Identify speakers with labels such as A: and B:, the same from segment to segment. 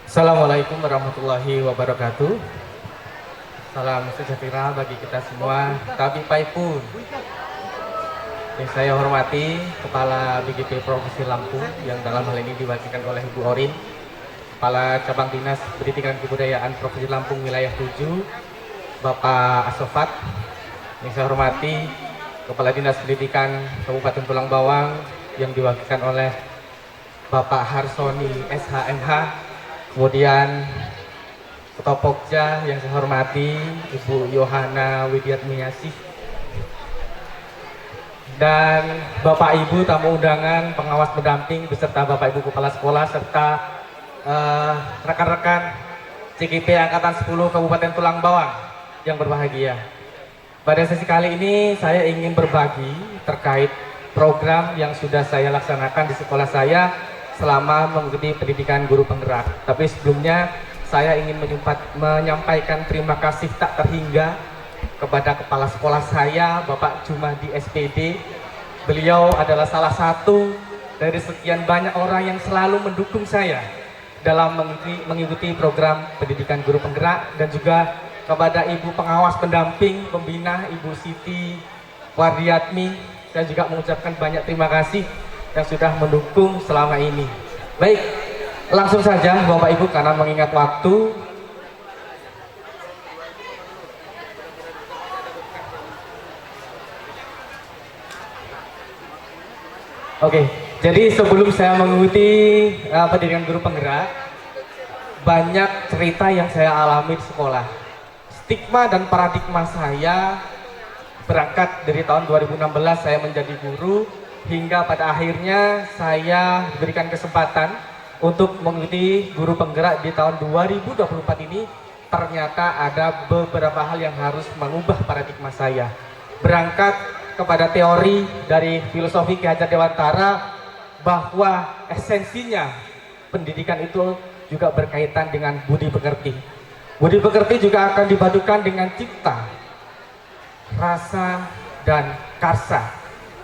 A: Assalamualaikum warahmatullahi wabarakatuh. Salam sejahtera bagi kita semua. Tapi Paipun, yang saya hormati Kepala BGP Provinsi Lampung yang dalam hal ini diwakilkan oleh Ibu Orin, Kepala Cabang Dinas Pendidikan Kebudayaan Provinsi Lampung Wilayah 7, Bapak Asofat. Yang saya hormati Kepala Dinas Pendidikan Kabupaten Tulang Bawang yang diwakilkan oleh Bapak Harsoni SHMH. Kemudian Ketua Pokja yang saya hormati Ibu Yohana Widiatmiyasih, dan Bapak Ibu tamu undangan, pengawas pendamping beserta Bapak Ibu Kepala Sekolah serta rekan-rekan CGP Angkatan 10 Kabupaten Tulang Bawang yang berbahagia. Pada sesi kali ini saya ingin berbagi terkait program yang sudah saya laksanakan di sekolah saya selama mengikuti pendidikan guru penggerak. Tapi sebelumnya saya ingin menyampaikan terima kasih tak terhingga kepada kepala sekolah saya, Bapak Jumadi SPD. Beliau adalah salah satu dari sekian banyak orang yang selalu mendukung saya dalam mengikuti program pendidikan guru penggerak, dan juga kepada Ibu pengawas pendamping pembina Ibu Siti Wardiatmi, saya juga mengucapkan banyak terima kasih yang sudah mendukung selama ini. Baik, langsung saja Bapak Ibu karena mengingat waktu. Oke, jadi sebelum saya mengikuti pendidikan guru penggerak, banyak cerita yang saya alami di sekolah. Stigma dan paradigma saya berangkat dari tahun 2016 saya menjadi guru, hingga pada akhirnya saya diberikan kesempatan untuk mengikuti guru penggerak di tahun 2024 ini. Ternyata ada beberapa hal yang harus mengubah paradigma saya. Berangkat kepada teori dari filosofi Ki Hajar Dewantara bahwa esensinya pendidikan itu juga berkaitan dengan budi pekerti. Budi pekerti juga akan dipadukan dengan cipta, rasa, dan karsa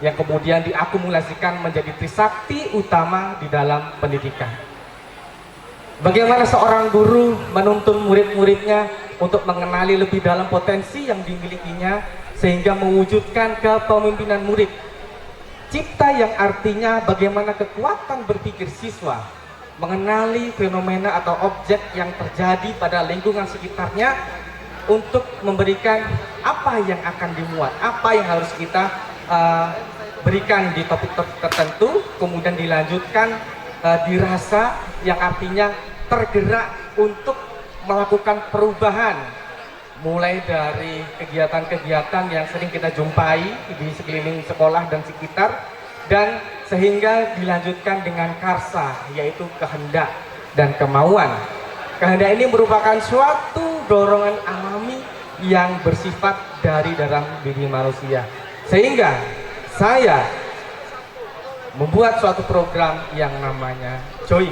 A: yang kemudian diakumulasikan menjadi trisakti utama di dalam pendidikan. Bagaimana seorang guru menuntun murid-muridnya untuk mengenali lebih dalam potensi yang dimilikinya sehingga mewujudkan kepemimpinan murid. Cipta yang artinya bagaimana kekuatan berpikir siswa mengenali fenomena atau objek yang terjadi pada lingkungan sekitarnya untuk memberikan apa yang akan dimuat, apa yang harus kita berikan di topik-topik tertentu, kemudian dilanjutkan dirasa yang artinya tergerak untuk melakukan perubahan, mulai dari kegiatan-kegiatan yang sering kita jumpai di sekeliling sekolah dan sekitar, dan sehingga dilanjutkan dengan karsa, yaitu kehendak dan kemauan. Kehendak ini merupakan suatu dorongan alami yang bersifat dari dalam diri manusia. Sehingga saya membuat suatu program yang namanya Join.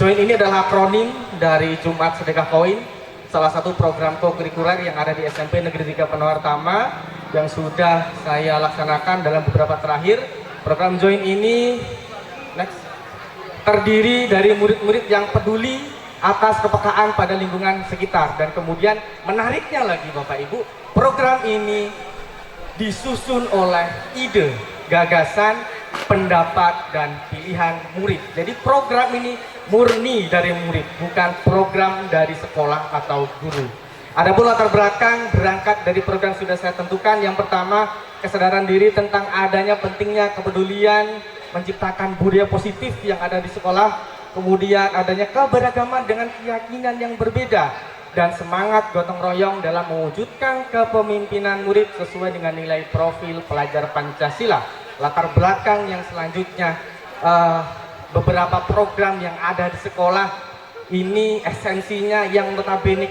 A: Join ini adalah akronim dari Jumat Sedekah Koin, salah satu program kokurikuler yang ada di SMP Negeri 3 Penawartama yang sudah saya laksanakan dalam beberapa terakhir. Program Join ini terdiri dari murid-murid yang peduli atas kepekaan pada lingkungan sekitar, dan kemudian menariknya lagi Bapak Ibu, program ini disusun oleh ide, gagasan, pendapat, dan pilihan murid. Jadi program ini murni dari murid, bukan program dari sekolah atau guru. Adapun latar belakang berangkat dari program sudah saya tentukan. Yang pertama, kesadaran diri tentang adanya pentingnya kepedulian, menciptakan budaya positif yang ada di sekolah. Kemudian adanya keberagaman dengan keyakinan yang berbeda, dan semangat gotong royong dalam mewujudkan kepemimpinan murid sesuai dengan nilai profil pelajar Pancasila. Latar belakang yang selanjutnya, beberapa program yang ada di sekolah ini esensinya yang notabene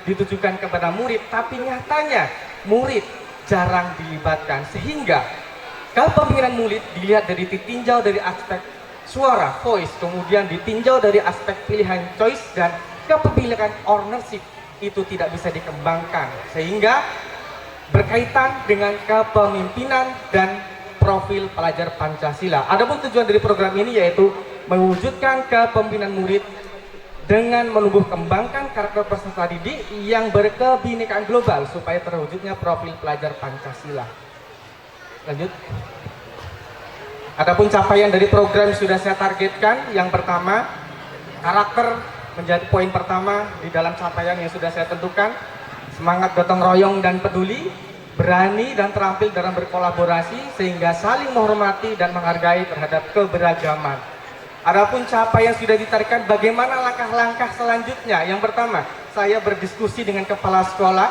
A: ditujukan kepada murid, tapi nyatanya murid jarang dilibatkan, sehingga kepemimpinan murid dilihat dari ditinjau dari aspek suara, voice, kemudian ditinjau dari aspek pilihan choice, dan kepemilikan ownership itu tidak bisa dikembangkan, sehingga berkaitan dengan kepemimpinan dan profil pelajar Pancasila. Adapun tujuan dari program ini yaitu mewujudkan kepemimpinan murid dengan menumbuh kembangkan karakter peserta didik yang berkebinekaan global supaya terwujudnya profil pelajar Pancasila. Lanjut. Adapun capaian dari program sudah saya targetkan. Yang pertama, karakter menjadi poin pertama di dalam capaian yang sudah saya tentukan. Semangat gotong royong dan peduli, berani dan terampil dalam berkolaborasi sehingga saling menghormati dan menghargai terhadap keberagaman. Adapun capaian sudah ditargetkan, bagaimana langkah-langkah selanjutnya? Yang pertama, saya berdiskusi dengan kepala sekolah.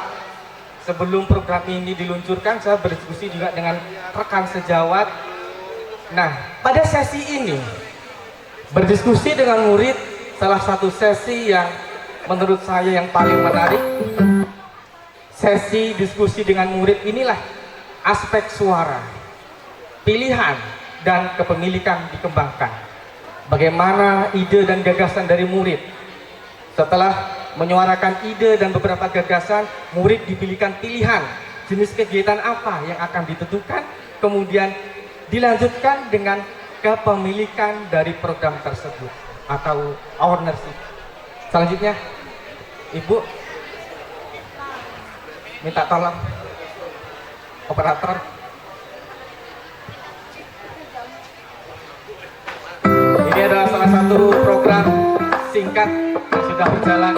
A: Sebelum program ini diluncurkan, saya berdiskusi juga dengan rekan sejawat. Nah, pada sesi ini, berdiskusi dengan murid, salah satu sesi yang menurut saya yang paling menarik, sesi diskusi dengan murid inilah aspek suara, pilihan, dan kepemilikan dikembangkan. Bagaimana ide dan gagasan dari murid. Setelah menyuarakan ide dan beberapa gagasan, murid dipilihkan pilihan jenis kegiatan apa yang akan ditentukan, kemudian dilanjutkan dengan kepemilikan dari program tersebut atau ownership. Selanjutnya, Ibu minta tolong operator. Ini adalah salah satu program singkat yang sudah berjalan.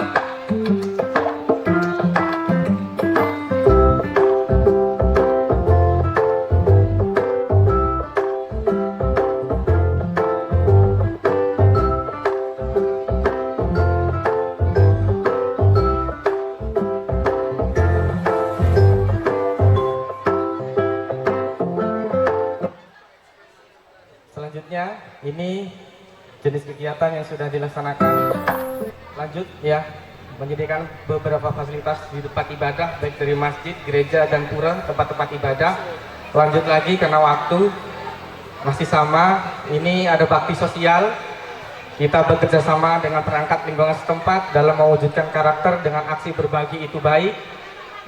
A: Selanjutnya, ini jenis kegiatan yang sudah dilaksanakan. Lanjut ya, menyediakan beberapa fasilitas di tempat ibadah, baik dari masjid, gereja, dan pura, tempat-tempat ibadah. Lanjut lagi karena waktu masih sama, ini ada bakti sosial. Kita bekerja sama dengan perangkat lingkungan setempat dalam mewujudkan karakter dengan aksi berbagi itu baik.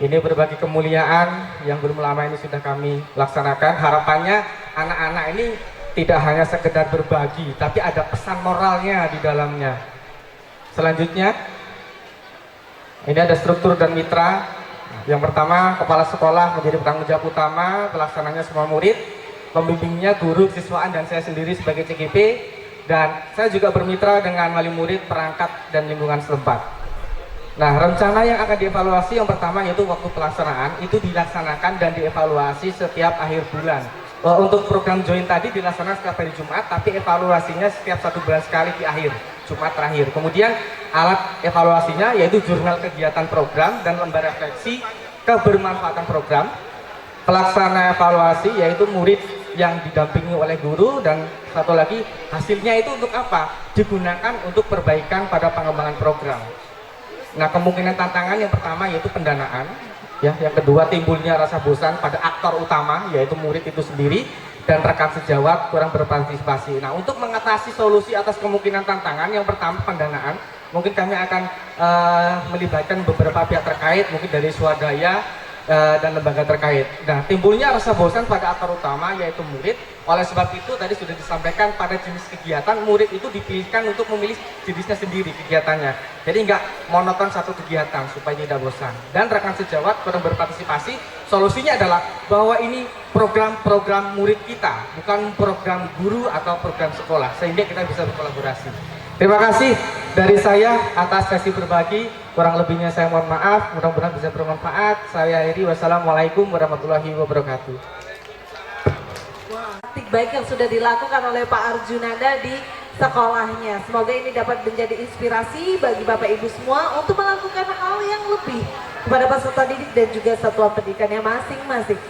A: Ini berbagi kemuliaan yang belum lama ini sudah kami laksanakan. Harapannya anak-anak ini tidak hanya sekedar berbagi, tapi ada pesan moralnya di dalamnya. Selanjutnya, ini ada struktur dan mitra. Yang pertama, kepala sekolah menjadi penanggung jawab utama, pelaksananya semua murid, pembimbingnya guru, siswaan, dan saya sendiri sebagai CGP. Dan saya juga bermitra dengan wali murid, perangkat, dan lingkungan setempat. Nah, rencana yang akan dievaluasi yang pertama yaitu waktu pelaksanaan, itu dilaksanakan dan dievaluasi setiap akhir bulan. Untuk program join tadi dilaksanakan setiap hari Jumat, tapi evaluasinya setiap 1 bulan sekali di akhir Jumat terakhir. Kemudian alat evaluasinya yaitu jurnal kegiatan program dan lembar refleksi kebermanfaatan program. Pelaksana evaluasi yaitu murid yang didampingi oleh guru, dan satu lagi hasilnya itu untuk apa? Digunakan untuk perbaikan pada pengembangan program. Nah, kemungkinan tantangan yang pertama yaitu pendanaan. Ya, yang kedua timbulnya rasa bosan pada aktor utama yaitu murid itu sendiri dan rekan sejawat kurang berpartisipasi. Nah, untuk mengatasi solusi atas kemungkinan tantangan, yang pertama pendanaan. Mungkin kami akan melibatkan beberapa pihak terkait, mungkin dari swadaya dan lembaga terkait. Nah, timbulnya rasa bosan pada aktor utama yaitu murid. Oleh sebab itu tadi sudah disampaikan pada jenis kegiatan murid itu dipilihkan untuk memilih jenisnya sendiri kegiatannya. Jadi nggak monoton satu kegiatan supaya tidak bosan. Dan rekan sejawat kurang berpartisipasi. Solusinya adalah bahwa ini program-program murid kita, bukan program guru atau program sekolah, sehingga kita bisa berkolaborasi. Terima kasih dari saya atas sesi berbagi. Kurang lebihnya saya mohon maaf. Mudah-mudahan bisa bermanfaat. Saya akhiri. Wassalamualaikum warahmatullahi wabarakatuh.
B: Praktik baik yang sudah dilakukan oleh Pak Arjunanda di sekolahnya. Semoga ini dapat menjadi inspirasi bagi Bapak Ibu semua untuk melakukan hal yang lebih kepada peserta didik dan juga satuan pendidikannya masing-masing.